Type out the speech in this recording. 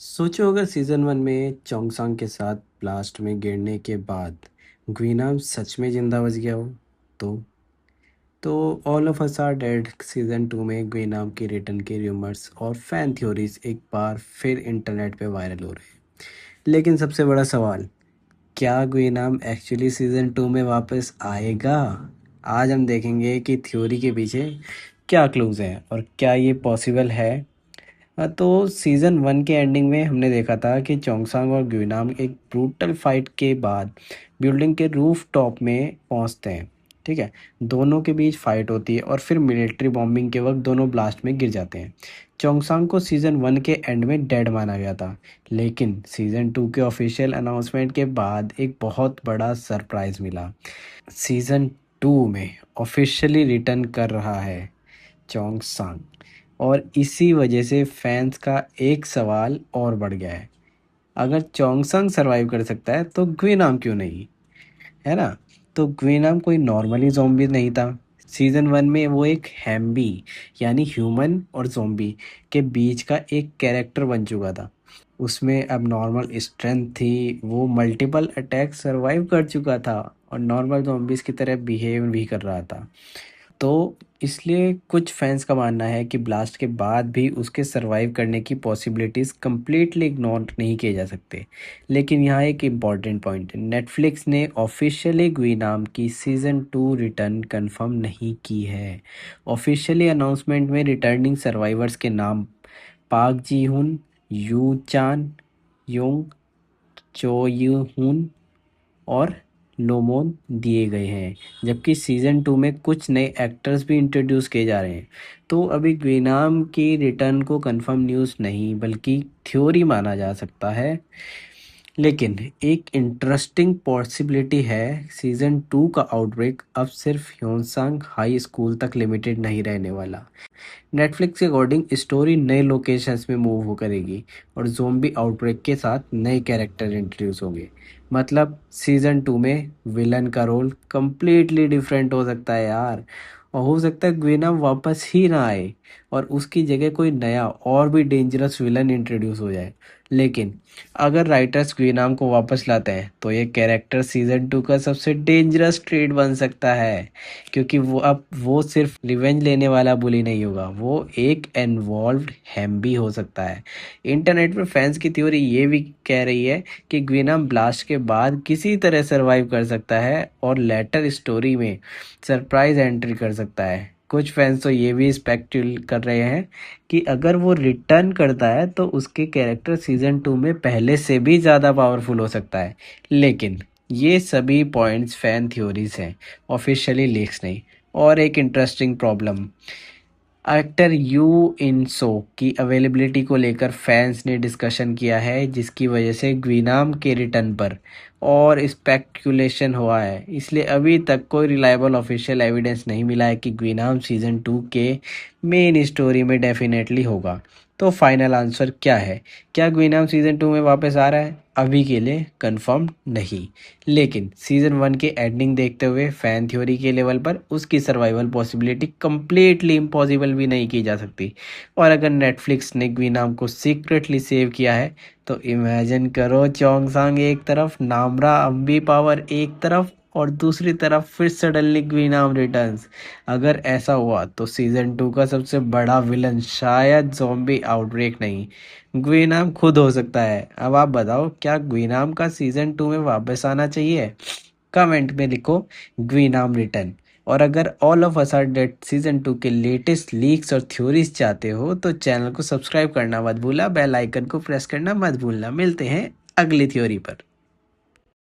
सोचो अगर सीजन 1 में चोंगसांग के साथ ब्लास्ट में गिरने के बाद ग्वीनाम सच में जिंदा बच गया हो तो तो all of us are dead season 2 में ग्वीनाम की रिटर्न के रूमर्स और फैन थ्योरीज एक बार फिर इंटरनेट पे वायरल हो रहे हैं। लेकिन सबसे बड़ा सवाल, क्या ग्वीनाम एक्चुअली सीजन 2 में वापस आएगा? आज हम देखेंगे कि थ्योरी के पीछे क्या क्लूज हैं और क्या ये पॉसिबल है। तो सीज़न 1 के एंडिंग में हमने देखा था कि चोंगसांग और ग्विनाम एक ब्रूटल फाइट के बाद बिल्डिंग के रूफ टॉप में पहुंचते हैं। ठीक है, दोनों के बीच फाइट होती है और फिर मिलिट्री बॉम्बिंग के वक्त दोनों ब्लास्ट में गिर जाते हैं। चोंगसांग को सीज़न 1 के एंड में डेड माना गया था, लेकिन सीज़न 2 के ऑफिशियल अनाउंसमेंट के बाद एक बहुत बड़ा सरप्राइज मिला। सीज़न 2 में ऑफिशियली रिटर्न कर रहा है चोंगसांग, और इसी वजह से फैंस का एक सवाल और बढ़ गया है। अगर चोंगसंग सरवाइव कर सकता है तो ग्विनाम क्यों नहीं, है ना? तो ग्विनाम कोई नॉर्मली ज़ॉम्बी नहीं था। सीज़न 1 में वो एक हैम्बी यानी ह्यूमन और ज़ॉम्बी के बीच का एक कैरेक्टर बन चुका था। उसमें अब नॉर्मल स्ट्रेंथ थी, वो मल्टीपल अटैक सरवाइव कर चुका था और नॉर्मल ज़ॉम्बीज़ की तरह बिहेव भी कर रहा था। तो इसलिए कुछ फैंस का मानना है कि ब्लास्ट के बाद भी उसके सरवाइव करने की पॉसिबिलिटीज़ कंप्लीटली इग्नोर नहीं किए जा सकते। लेकिन यहाँ एक इम्पॉर्टेंट पॉइंट है, नेटफ्लिक्स ने ऑफिशियली ग्वीनाम की सीज़न 2 रिटर्न कंफर्म नहीं की है। ऑफिशियली अनाउंसमेंट में रिटर्निंग सर्वाइवर्स के नाम पाक जी हुन, यू चान, योंग, चो यू हुन और लोमोन दिए गए हैं, जबकि सीज़न 2 में कुछ नए एक्टर्स भी इंट्रोड्यूस किए जा रहे हैं। तो अभी ग्विनाम की रिटर्न को कंफर्म न्यूज़ नहीं बल्कि थ्योरी माना जा सकता है। लेकिन एक इंटरेस्टिंग पॉसिबिलिटी है, सीज़न 2 का आउटब्रेक अब सिर्फ ह्योनसांग हाई स्कूल तक लिमिटेड नहीं रहने वाला। नेटफ्लिक्स के अकॉर्डिंग स्टोरी नए लोकेशंस में मूव हो करेगी और ज़ोंबी आउटब्रेक के साथ नए कैरेक्टर इंट्रोड्यूस होंगे। मतलब सीज़न 2 में विलन का रोल कंप्लीटली डिफरेंट हो सकता है यार, और हो सकता है ग्विनम वापस ही ना आए और उसकी जगह कोई नया और भी डेंजरस विलन इंट्रोड्यूस हो जाए। लेकिन अगर राइटर्स ग्विनम को वापस लाते हैं तो ये कैरेक्टर सीज़न 2 का सबसे डेंजरस ट्रेड बन सकता है, क्योंकि वो सिर्फ रिवेंज लेने वाला बुली नहीं होगा, वो एक इन्वॉल्व्ड हैम भी हो सकता है। इंटरनेट पर फैंस की थ्योरी ये भी कह रही है कि ग्विनम ब्लास्ट के बाद किसी तरह सरवाइव कर सकता है और लेटर स्टोरी में सरप्राइज एंट्री कर सकता है। कुछ फैंस तो ये भी स्पेक्यूलेट कर रहे हैं कि अगर वो रिटर्न करता है तो उसके कैरेक्टर सीज़न 2 में पहले से भी ज़्यादा पावरफुल हो सकता है। लेकिन ये सभी पॉइंट्स फैन थ्योरीज हैं, ऑफिशियली लीक्स नहीं। और एक interesting problem, actor Yoo In Soo की अवेलेबिलिटी को लेकर फैंस ने डिस्कशन किया है, जिसकी वजह से ग्विनाम के रिटर्न पर और स्पेक्यूलेशन हुआ है। इसलिए अभी तक कोई रिलायबल ऑफिशियल एविडेंस नहीं मिला है कि ग्विनाम सीज़न 2 के मेन स्टोरी में डेफिनेटली होगा। तो फाइनल आंसर क्या है? क्या ग्विनाम सीज़न 2 में वापस आ रहा है? अभी के लिए कंफर्म नहीं, लेकिन सीज़न 1 के एंडिंग देखते हुए फैन थ्योरी के लेवल पर उसकी सर्वाइवल पॉसिबिलिटी कंप्लीटली इम्पॉसिबल भी नहीं की जा सकती। और अगर नेटफ्लिक्स ने ग्विनाम को सीक्रेटली सेव किया है तो इमेजिन करो, चोंगसांग एक तरफ, नामरा अम्बी पावर एक तरफ और दूसरी तरफ फिर सडनली ग्विनाम रिटर्न्स। अगर ऐसा हुआ तो सीज़न 2 का सबसे बड़ा विलन शायद ज़ॉम्बी आउटब्रेक नहीं, ग्विनाम खुद हो सकता है। अब आप बताओ, क्या ग्विनाम का सीज़न 2 में वापस आना चाहिए? कमेंट में लिखो ग्विनाम रिटर्न। और अगर all of us are dead season 2 के लेटेस्ट लीक्स और थ्योरीज चाहते हो तो चैनल को सब्सक्राइब करना मत भूलना, बेल आइकन को प्रेस करना मत भूलना। मिलते हैं अगली थ्योरी पर।